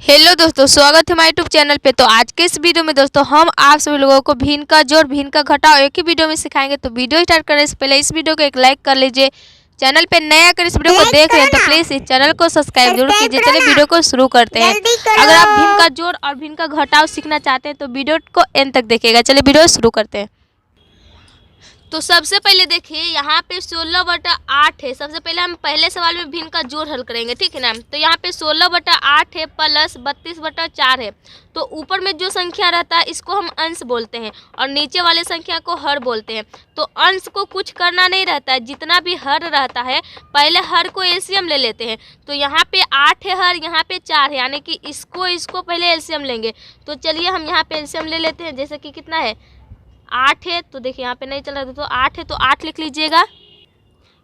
Hello दोस्तों, स्वागत है हमारे यूट्यूब चैनल पे। तो आज के इस वीडियो में दोस्तों हम आप सभी लोगों को भिन्न का जोड़ भिन्न का घटाव एक ही वीडियो में सिखाएंगे। तो वीडियो स्टार्ट करने से पहले इस वीडियो को एक लाइक कर लीजिए। चैनल पे नया अगर इस वीडियो को देख रहे हैं तो प्लीज इस चैनल को सब्सक्राइब जरूर कीजिए। चलिए वीडियो को शुरू करते हैं। अगर आप भिन्न का जोड़ और भिन्न का घटाव सीखना चाहते हैं तो वीडियो को एंड तक देखिएगा। चलिए वीडियो शुरू करते हैं। तो सबसे पहले देखिए यहाँ पे 16/8 है। सबसे पहले हम पहले सवाल में भिन्न का जोड़ हल करेंगे, ठीक है ना। तो यहाँ पे 16/8 है प्लस 32/4 है। तो ऊपर में जो संख्या रहता है इसको हम अंश बोलते हैं और नीचे वाले संख्या को हर बोलते हैं। तो अंश को कुछ करना नहीं रहता है, जितना भी हर रहता है पहले हर को एलसीएम ले लेते हैं। तो यहाँ पे 8 है हर, यहाँ पे 4 है, यानी कि इसको पहले एलसीएम लेंगे। तो चलिए हम यहाँ पे एलसीएम ले लेते हैं। जैसे कि कितना है 8 है, तो देखिए यहाँ पे नहीं चल रहा था, तो 8 है तो 8 लिख लीजिएगा।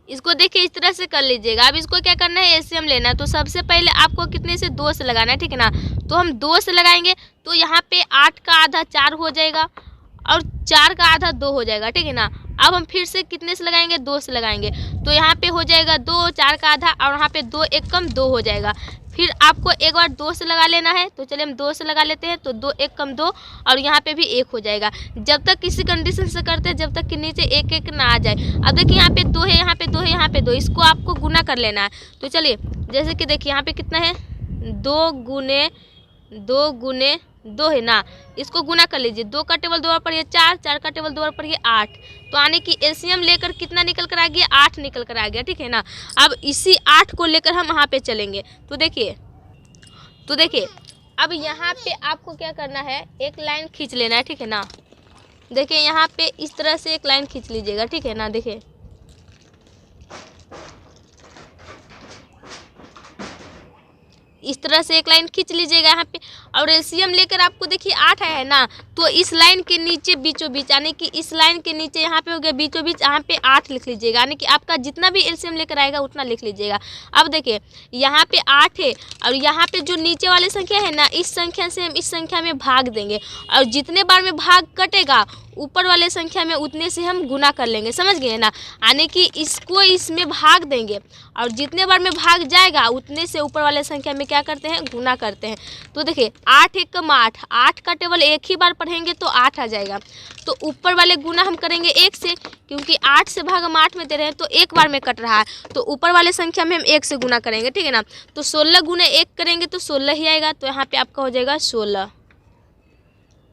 इसको देखिए इस तरह से कर लीजिएगा। अब इसको क्या करना है, एलसीएम लेना है। तो सबसे पहले आपको कितने से 2 से लगाना है, ठीक है ना। तो हम 2 से लगाएंगे तो यहाँ पे 8 का आधा 4 हो जाएगा और 4 का आधा 2 हो जाएगा, ठीक है ना। अब हम फिर से कितने से लगाएंगे, 2 से लगाएंगे तो यहाँ पे हो जाएगा 2, 4 का आधा और यहाँ पे 2 1 कम 2 हो जाएगा। फिर आपको एक बार 2 से लगा लेना है। तो चलिए हम 2 से लगा लेते हैं। तो 2 1 कम 2 और यहाँ पे भी 1 हो जाएगा। जब तक किसी कंडीशन से करते हैं जब तक कि नीचे 1 1 ना आ जाए। अब देखिए यहाँ पे 2 है, यहाँ पे 2 है, यहाँ पे 2, इसको आपको गुना कर लेना है। तो चलिए जैसे कि देखिए यहाँ पे कितना है 2 गुने 2 है ना, इसको गुना कर लीजिए। 2 का टेबल 2 बार पढ़िए 4, 4 का टेबल 2 बार पढ़िए 8। तो आने की एलसीएम लेकर कितना निकल कर आ गया, 8 निकल कर आ गया, ठीक है ना। अब इसी 8 को लेकर हम वहाँ पे चलेंगे। तो देखिए अब यहाँ पे आपको क्या करना है, एक लाइन खींच लेना है, ठीक है ना। देखिए यहाँ पे इस तरह से एक लाइन खींच लीजिएगा, ठीक है ना। देखिए इस तरह से एक लाइन खींच लीजिएगा यहाँ पे। और एलसीएम लेकर आपको देखिए 8 आया है ना, तो इस लाइन के नीचे बीचों बीच, यानी कि इस लाइन के नीचे यहाँ पे हो गया बीचों बीच, यहाँ पे 8 लिख लीजिएगा। यानी कि आपका जितना भी एलसीएम लेकर आएगा उतना लिख लीजिएगा। अब देखिए यहाँ पे 8 है और यहाँ पे जो नीचे वाली संख्या है ना, इस संख्या से हम इस संख्या में भाग देंगे और जितने बार में भाग कटेगा ऊपर वाले संख्या में उतने से हम गुना कर लेंगे, समझ गए ना। यानी कि इसको इसमें भाग देंगे और जितने बार में भाग जाएगा उतने से ऊपर वाले संख्या में क्या करते हैं, गुना करते हैं। तो देखिए 8 1 कम 8, 8 का टेबल एक ही बार पढ़ेंगे तो 8 आ जाएगा। तो ऊपर वाले गुना हम करेंगे 1 से, क्योंकि 8 से भाग हम 8 में दे रहे हैं तो एक बार में कट रहा है। तो ऊपर वाले संख्या में हम 1 से गुना करेंगे, ठीक है ना। तो 16 गुने 1 करेंगे तो 16 ही आएगा। तो यहाँ पे आपका हो जाएगा 16।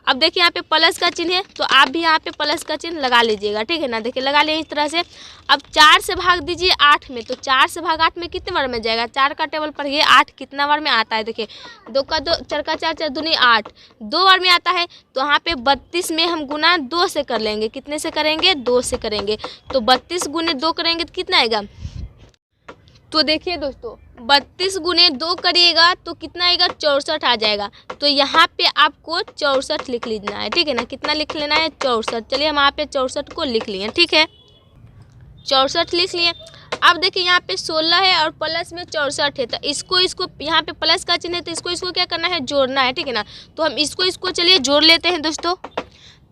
अब देखिए यहाँ पे प्लस का चिन्ह है तो आप भी यहाँ पे प्लस का चिन्ह लगा लीजिएगा, ठीक है ना। देखिए लगा लिया इस तरह से। अब 4 से भाग दीजिए 8 में, तो 4 से भाग 8 में कितने बार में जाएगा, 4 का टेबल पर ये 8 कितना बार में आता है। देखिए 2 का 2, 4 का 4, 4 दूनी 8, 2 बार में आता है। तो यहाँ पे 32 में हम गुना 2 से कर लेंगे। कितने से करेंगे, 2 से करेंगे। तो 32 गुने 2 करेंगे तो कितना आएगा। तो देखिए दोस्तों 32 गुने 2 करिएगा तो कितना आएगा, 64 आ जाएगा। तो यहाँ पे आपको 64 लिख लेना है, ठीक है ना। कितना लिख लेना है, 64। चलिए हम यहाँ पे 64 को लिख लिए, ठीक है। 64 लिख लिए। अब देखिए यहाँ पे 16 है और प्लस में 64 है। तो इसको यहाँ पे प्लस का चिन्ह है तो इसको क्या करना है, जोड़ना है, ठीक है ना। तो हम इसको चलिए जोड़ लेते हैं दोस्तों।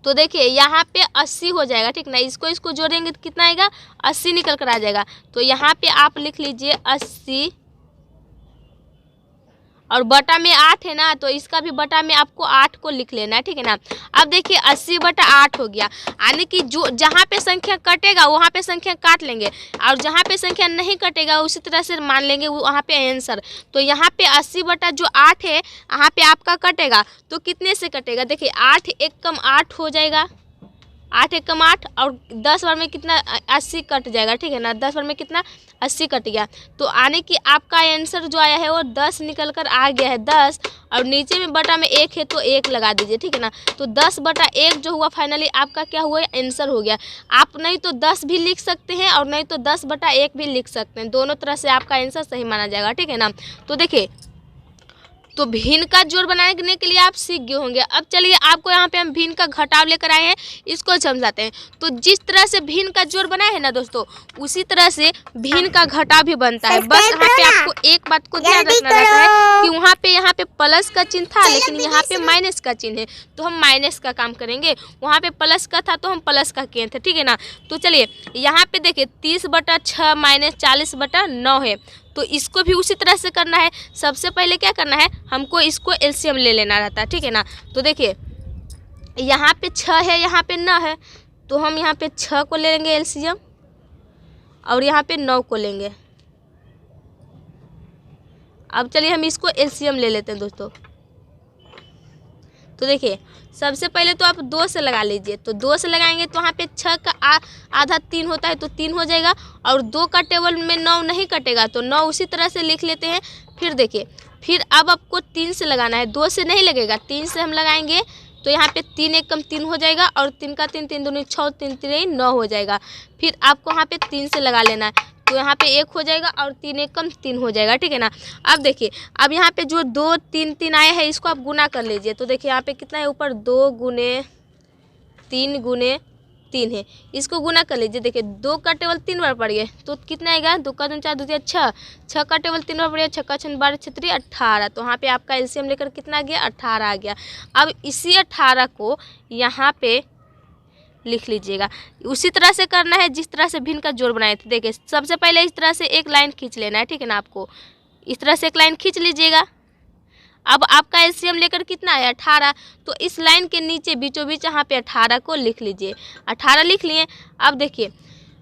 तो देखिए यहाँ पे 80 हो जाएगा, ठीक ना। इसको जोड़ेंगे तो कितना आएगा, 80 निकल कर आ जाएगा। तो यहाँ पे आप लिख लीजिए 80 और बटा में 8 है ना, तो इसका भी बटा में आपको 8 को लिख लेना है, ठीक है ना। अब देखिए 80/8 हो गया। यानी कि जो जहाँ पे संख्या कटेगा वहाँ पे संख्या काट लेंगे और जहाँ पे संख्या नहीं कटेगा उसी तरह से मान लेंगे वहाँ पे आंसर। तो यहाँ पे 80/8 है, यहाँ पे आपका कटेगा तो कितने से कटेगा। देखिए 8 1 कम 8 हो जाएगा, 8 1 कम 8 और 10 बार में कितना, 80 कट जाएगा, ठीक है ना। 10 बार में कितना, 80 कट गया। तो आने की आपका आंसर जो आया है वो 10 निकल कर आ गया है, 10। और नीचे में बटा में 1 है तो 1 लगा दीजिए, ठीक है ना। तो 10/1 जो हुआ फाइनली आपका क्या हुआ, आंसर हो गया। आप नहीं तो 10 भी लिख सकते हैं और नहीं तो 10/1 भी लिख सकते हैं। दोनों तरह से आपका आंसर सही माना जाएगा, ठीक है ना। तो देखिए तो भिन्न का जोड़ बनाने के लिए आप सीख गए होंगे। अब चलिए आपको यहाँ पे हम भिन्न का घटाव लेकर आए हैं, इसको समझाते हैं। तो जिस तरह से भिन्न का जोड़ बनाए है ना दोस्तों, उसी तरह से भिन्न का घटाव भी बनता है। बस यहाँ पे आपको एक बात को ध्यान रखना रहता है कि यहाँ पे प्लस का चिन्ह था लेकिन यहाँ पे माइनस का चिन्ह है तो हम माइनस का काम करेंगे। वहाँ पे प्लस का था तो हम प्लस का किए थे, ठीक है ना। तो चलिए यहाँ पे देखिए 30/6 माइनस 40/9 है। तो इसको भी उसी तरह से करना है। सबसे पहले क्या करना है, हमको इसको एलसीएम ले लेना रहता है, ठीक है ना। तो देखिए यहाँ पे 6 है, यहाँ पे 9 है, तो हम यहाँ पे 6 को ले लेंगे एलसीएम और यहाँ पे 9 को लेंगे। अब चलिए हम इसको एलसीएम ले लेते हैं दोस्तों। तो देखिए सबसे पहले तो आप 2 से लगा लीजिए, तो 2 से लगाएंगे तो वहाँ पे 6 का आधा 3 होता है, तो 3 हो जाएगा। और 2 का टेबल में 9 नहीं कटेगा, तो 9 उसी तरह से लिख लेते हैं। फिर देखिए फिर अब आपको 3 से लगाना है, 2 से नहीं लगेगा, 3 से हम लगाएंगे तो यहाँ पे 3 एक कम 3 हो जाएगा और 3 का 3, 3 दूनी 6, 3 3 9 हो जाएगा। फिर आपको वहाँ पे 3 से लगा लेना है, तो यहाँ पे 1 हो जाएगा और 3 एक कम 3 हो जाएगा, ठीक है ना। अब देखिए अब यहाँ पे जो 2 3 3 आए हैं इसको आप गुना कर लीजिए। तो देखिए यहाँ पे कितना है, ऊपर 2 गुने 3 है, इसको गुना कर लीजिए। देखिए 2 का टेबल 3 बार पड़ गए तो कितना आएगा, 2 का 2 4 2 3 6, 6 का टेबल 3 बार पड़ गया, 6 का 6 12 6 18। तो वहाँ पे आपका एलसीएम लेकर कितना आ गया, 18 आ गया। अब इसी 18 को यहाँ पे लिख लीजिएगा। उसी तरह से करना है जिस तरह से भिन्न का जोड़ बनाए थे। देखिए सबसे पहले इस तरह से एक लाइन खींच लेना है, ठीक है ना। आपको इस तरह से एक लाइन खींच लीजिएगा। अब आपका एलसीएम लेकर कितना है, 18। तो इस लाइन के नीचे बीचों बीच यहाँ पे 18 को लिख लीजिए। 18 लिख लिए। अब देखिए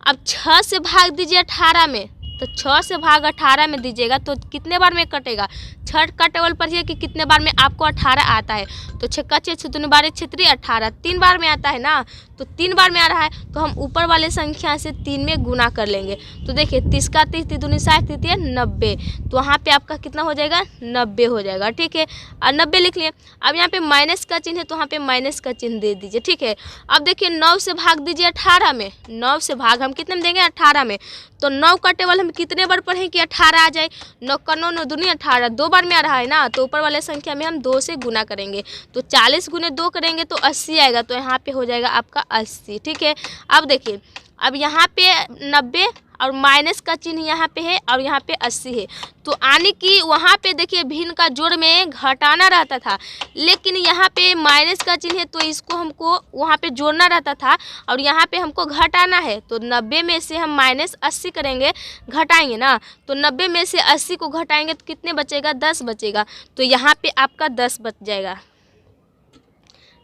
अब 6 से भाग दीजिए 18 में, तो 6 से भाग 18 में दीजिएगा तो कितने बार में कटेगा। 6 का टेबल पढ़िए कि कितने बार में आपको 18 आता है। तो 6 का 6 6 दूनी 12 6 3 18, 3 बार में आता है ना, तो 3 बार में आ रहा है तो हम ऊपर वाले संख्या से 3 में गुना कर लेंगे। तो देखिए 30 का 30, 3 दूनी 60, 3 90, तो वहाँ पे आपका कितना हो जाएगा, 90 हो जाएगा, ठीक है। और 90 लिख लिए। अब यहाँ पे माइनस का चिन्ह है तो वहाँ पे माइनस का चिन्ह दे दीजिए, ठीक है। अब देखिए 9 से भाग दीजिए 18 में, 9 से भाग हम कितने में देंगे, 18 में। तो 9 का टेबल हम कितने बार पढ़ें कि 18 आ जाए। 9 का 9 9 दूनी 18, 2 बार में आ रहा है ना, तो ऊपर वाले संख्या में हम 2 से गुना करेंगे। तो 40 गुने 2 करेंगे तो 80 आएगा, तो यहाँ पे हो जाएगा आपका 80, ठीक है। अब देखिए अब यहाँ पे 90 और माइनस का चिन्ह यहाँ पे है और यहाँ पे 80 है। तो आने की वहाँ पे देखिए भिन्न का जोड़ में घटाना रहता था, लेकिन यहाँ पे माइनस का चिन्ह है तो इसको हमको वहाँ पे जोड़ना रहता था और यहाँ पे हमको घटाना है। तो 90 में से हम माइनस 80 करेंगे, घटाएंगे ना, तो 90 में से 80 को घटाएंगे तो कितने बचेगा, 10 बचेगा। तो यहाँ पे आपका 10 बच जाएगा,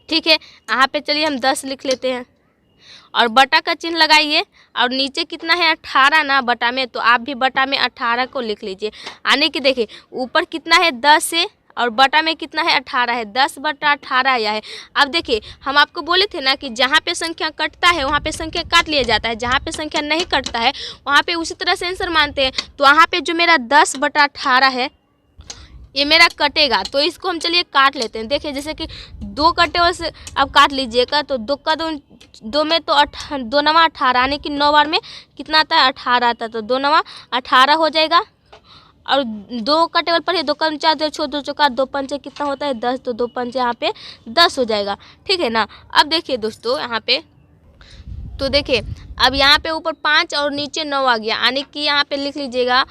ठीक है। यहाँ पे चलिए हम 10 लिख लेते हैं और बटा का चिन्ह लगाइए। और नीचे कितना है, 18 ना बटा में, तो आप भी बटा में 18 को लिख लीजिए। आने की देखिए ऊपर कितना है, 10 है और बटा में कितना है, 18 है, 10 बटा 18 आया है। अब देखिए हम आपको बोले थे ना कि जहाँ पे संख्या कटता है वहाँ पे संख्या काट लिया जाता है, जहाँ पे संख्या नहीं कटता है वहाँ पे उसी तरह से आंसर मानते हैं। तो वहाँ पे जो मेरा 10 बटा 18 है ये मेरा कटेगा, तो इसको हम चलिए काट लेते हैं। देखिए जैसे कि 2 कटे से आप काट लीजिएगा, तो 2 का 2 में तो 2 नवा 18, यानी कि 9 बार में कितना आता है, 18 आता है, तो 2 नवा 18 हो जाएगा। और 2 का टेबल पर 2 का 4 2 6 2 चौका 2 पंचे कितना होता है, 10, तो 2 पंचे यहाँ पे 10 हो जाएगा, ठीक है ना। अब देखिए दोस्तों यहाँ पे, तो देखिए अब यहाँ पे ऊपर 5 और नीचे 9 आ गया, यानी कि यहाँ पे लिख लीजिएगा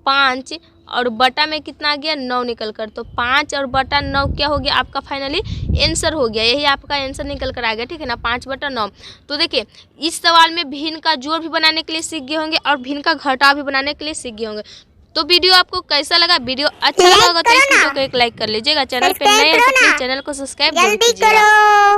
5 और बटा में कितना आ गया, 9 निकल कर। तो 5 और बटा 9 क्या हो गया, आपका फाइनली आंसर हो गया, यही आपका आंसर निकल कर आ गया, ठीक है ना, 5 बटा 9। तो देखिए इस सवाल में भिन्न का जोड़ भी बनाने के लिए सीख गए होंगे और भिन्न का घटाव भी बनाने के लिए सीख गए होंगे। तो वीडियो आपको कैसा लगा, वीडियो अच्छा लगा होगा तो इस वीडियो को एक लाइक कर लीजिएगा। चैनल पे नए हैं तो प्लीज चैनल को सब्सक्राइब जरूर कीजिएगा।